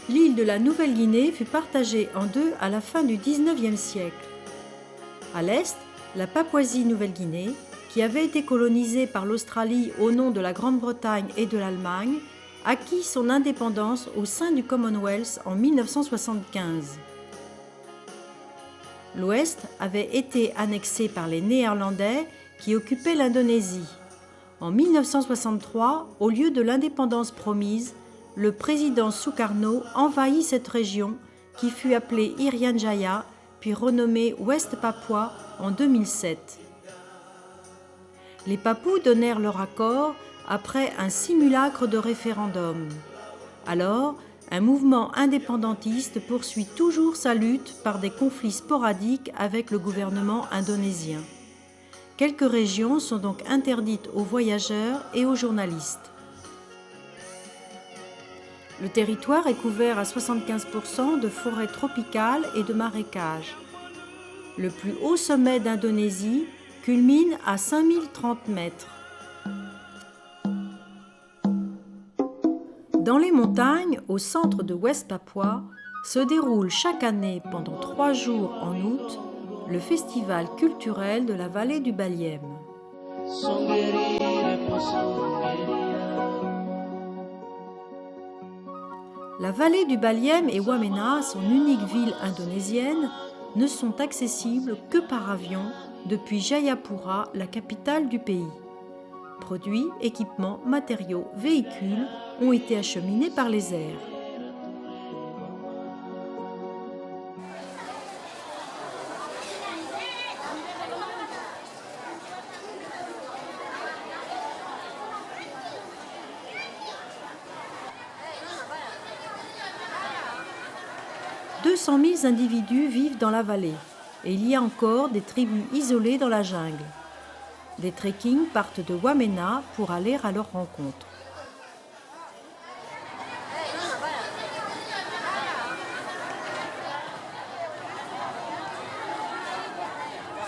l'île de la Nouvelle-Guinée fut partagée en deux à la fin du XIXe siècle. À l'est, la Papouasie-Nouvelle-Guinée, qui avait été colonisée par l'Australie au nom de la Grande-Bretagne et de l'Allemagne, acquit son indépendance au sein du Commonwealth en 1975. L'Ouest avait été annexé par les Néerlandais qui occupaient l'Indonésie. En 1963, au lieu de l'indépendance promise, le président Sukarno envahit cette région qui fut appelée Irian Jaya puis renommée Ouest Papua en 2007. Les Papous donnèrent leur accord après un simulacre de référendum. Alors, un mouvement indépendantiste poursuit toujours sa lutte par des conflits sporadiques avec le gouvernement indonésien. Quelques régions sont donc interdites aux voyageurs et aux journalistes. Le territoire est couvert à 75% de forêts tropicales et de marécages. Le plus haut sommet d'Indonésie culmine à 5030 mètres. Dans les montagnes, au centre de West Papua, se déroule chaque année pendant 3 jours en août le festival culturel de la vallée du Baliem. La vallée du Baliem et Wamena, son unique ville indonésienne, ne sont accessibles que par avion depuis Jayapura, la capitale du pays. Produits, équipements, matériaux, véhicules ont été acheminés par les airs. « 200 000 individus vivent dans la vallée et il y a encore des tribus isolées dans la jungle. Des trekkings partent de Wamena pour aller à leur rencontre.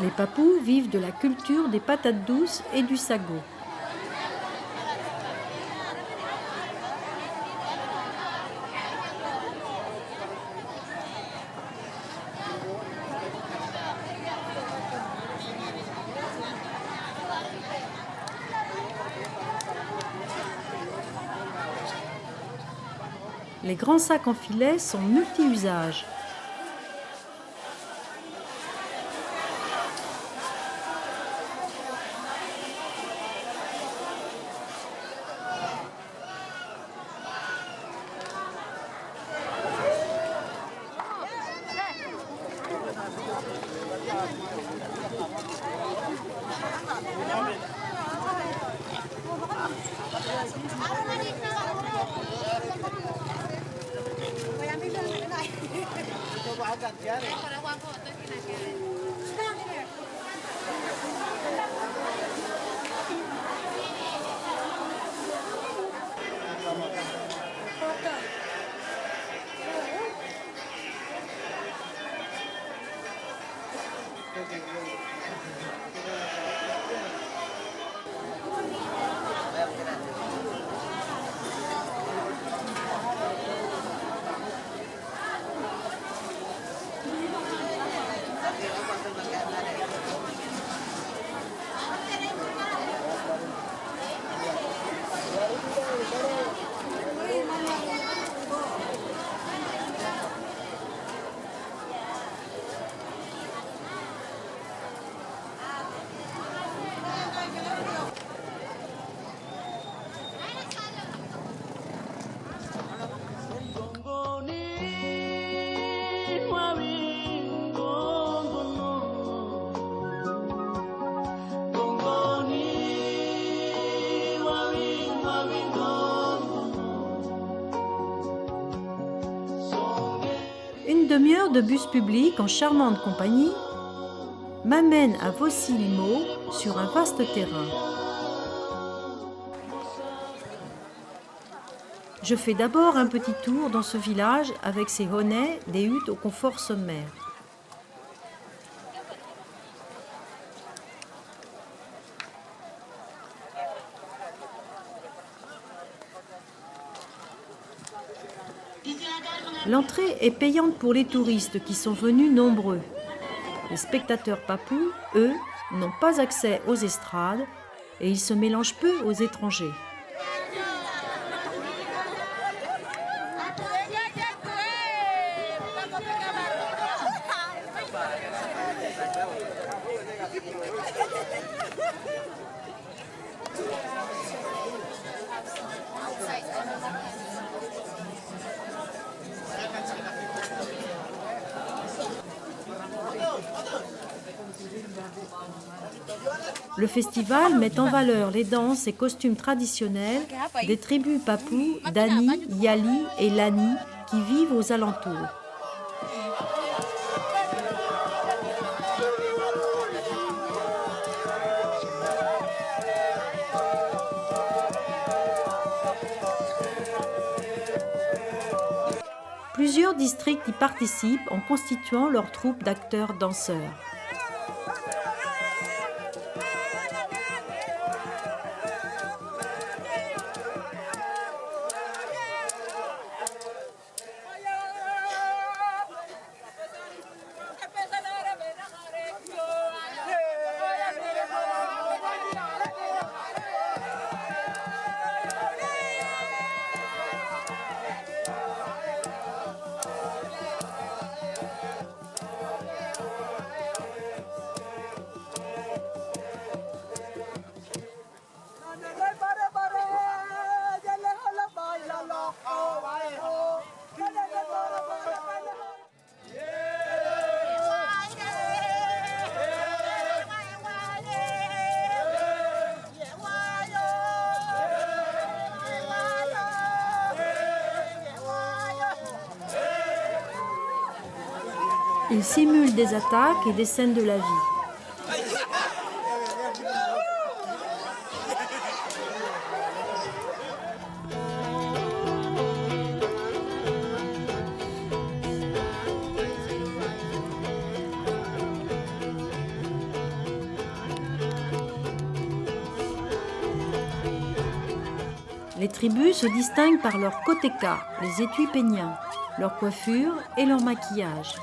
Les Papous vivent de la culture des patates douces et du sago. Les grands sacs en filet sont multi-usages. Une demi-heure de bus public en charmante compagnie m'amène à Vosilimo sur un vaste terrain. Je fais d'abord un petit tour dans ce village avec ses honets, des huttes au confort sommaire. L'entrée est payante pour les touristes qui sont venus nombreux. Les spectateurs papous, eux, n'ont pas accès aux estrades et ils se mélangent peu aux étrangers. Le festival met en valeur les danses et costumes traditionnels des tribus papous Dani, Yali et Lani qui vivent aux alentours. Plusieurs districts y participent en constituant leur troupe d'acteurs-danseurs. Ils simulent des attaques et des scènes de la vie. Les tribus se distinguent par leur koteka, les étuis péniens, leur coiffure et leur maquillage.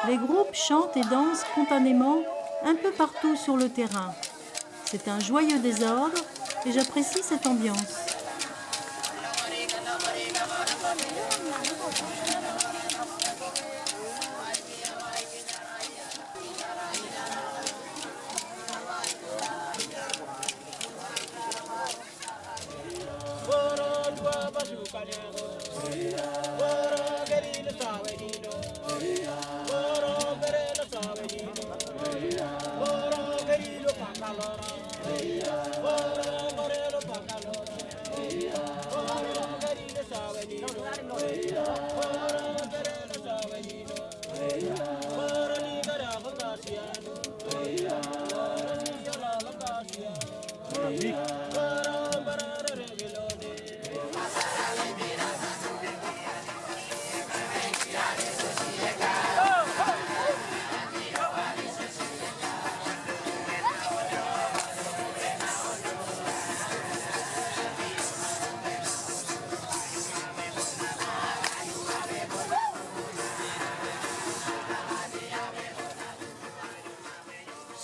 Les groupes chantent et dansent spontanément un peu partout sur le terrain. C'est un joyeux désordre et j'apprécie cette ambiance.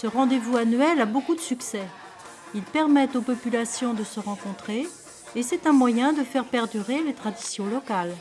Ce rendez-vous annuel a beaucoup de succès. Ils permettent aux populations de se rencontrer et c'est un moyen de faire perdurer les traditions locales.